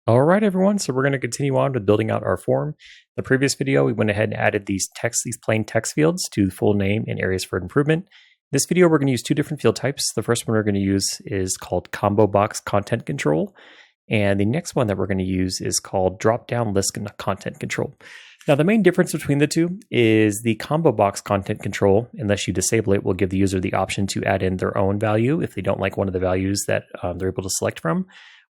All right, everyone. So we're going to continue on with building out our form. The previous video, we went ahead and added these plain text fields to full name and areas for improvement. This video, we're going to use two different field types. The first one we're going to use is called combo box content control. And the next one that we're going to use is called Dropdown list content control. Now, the main difference between the two is the combo box content control, unless you disable it, will give the user the option to add in their own value if they don't like one of the values that they're able to select from.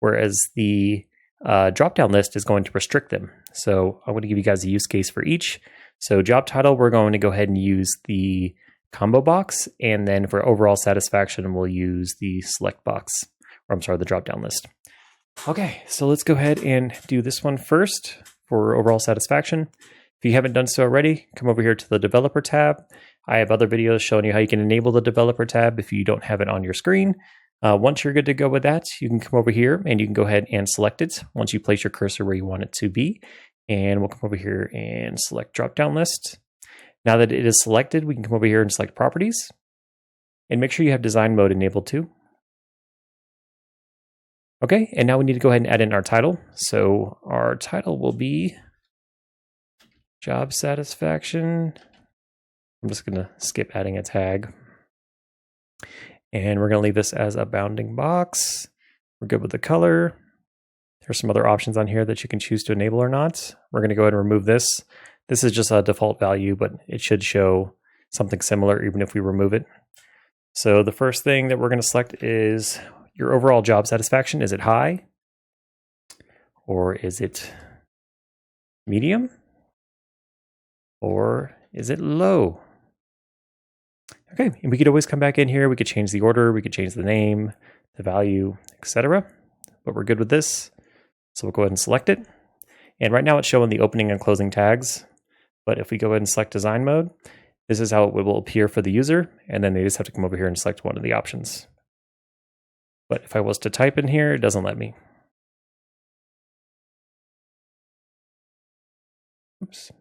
Whereas the Dropdown list is going to restrict them. So I'm going to give you guys a use case for each. So job title, we're going to go ahead and use the combo box. And then for overall satisfaction, we'll use the select box, or I'm sorry, the Dropdown list. Okay, so let's go ahead and do this one first for overall satisfaction. If you haven't done so already, come over here to the developer tab. I have other videos showing you how you can enable the developer tab if you don't have it on your screen. Once you're good to go with that, you can come over here and you can go ahead and select it once you place your cursor where you want it to be. And we'll come over here and select Dropdown list. Now that it is selected, we can come over here and select properties. And make sure you have design mode enabled too. Okay, and now we need to go ahead and add in our title. So our title will be job satisfaction. I'm just going to skip adding a tag. And we're going to leave this as a bounding box. We're good with the color. There's some other options on here that you can choose to enable or not. We're going to go ahead and remove this. This is just a default value, but it should show something similar even if we remove it. So the first thing that we're going to select is your overall job satisfaction. Is it high? Or is it medium? Or is it low? Okay, and we could always come back in here. We could change the order, we could change the name, the value, etc. But we're good with this. So we'll go ahead and select it. And right now it's showing the opening and closing tags. But if we go ahead and select design mode, this is how it will appear for the user. And then they just have to come over here and select one of the options. But if I was to type in here, it doesn't let me. Oops.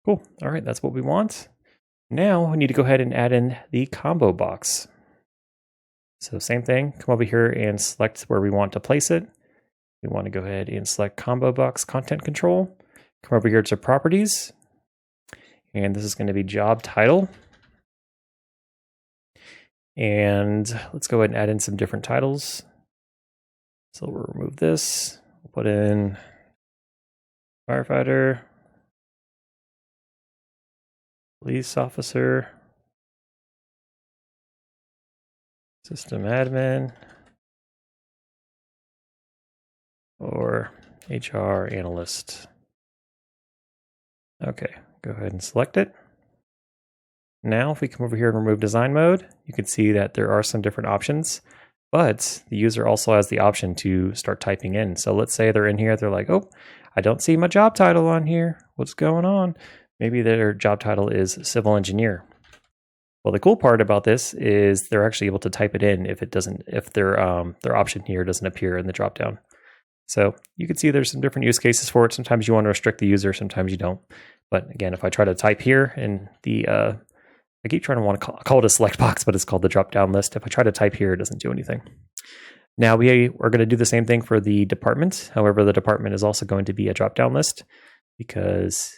Cool. All right, that's what we want. Now we need to go ahead and add in the combo box. So same thing, come over here and select where we want to place it. We want to go ahead and select combo box content control. Come over here to properties. And this is going to be job title. And let's go ahead and add in some different titles. So we'll remove this. We'll put in firefighter, police officer, system admin, or HR analyst. Okay, go ahead and select it. Now, if we come over here and remove design mode, you can see that there are some different options, but the user also has the option to start typing in. So let's say they're in here, they're like, oh, I don't see my job title on here. What's going on? Maybe their job title is civil engineer. Well, the cool part about this is they're actually able to type it in if their option here doesn't appear in the dropdown. So you can see there's some different use cases for it. Sometimes you want to restrict the user, sometimes you don't. But again, if I try to type here in the, I keep trying to want to call it a select box, but it's called the Dropdown list. If I try to type here, it doesn't do anything. Now we are going to do the same thing for the department. However, the department is also going to be a Dropdown list because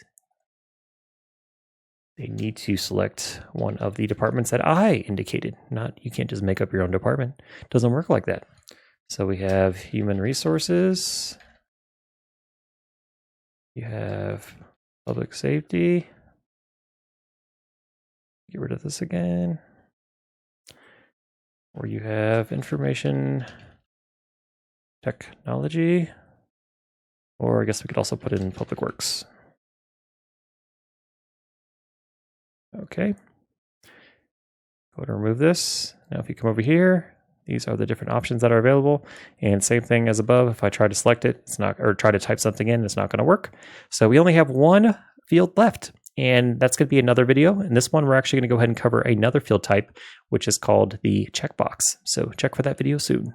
they need to select one of the departments that I indicated. You can't just make up your own department. It doesn't work like that. So we have human resources. You have public safety. Get rid of this again. Or you have information technology. Or I guess we could also put in public works. Okay. Go ahead and remove this. Now if you come over here, these are the different options that are available. And same thing as above, if I try to select it, it's not, or try to type something in, it's not going to work. So we only have one field left, and that's going to be another video. In this one, we're actually going to go ahead and cover another field type, which is called the checkbox. So check for that video soon.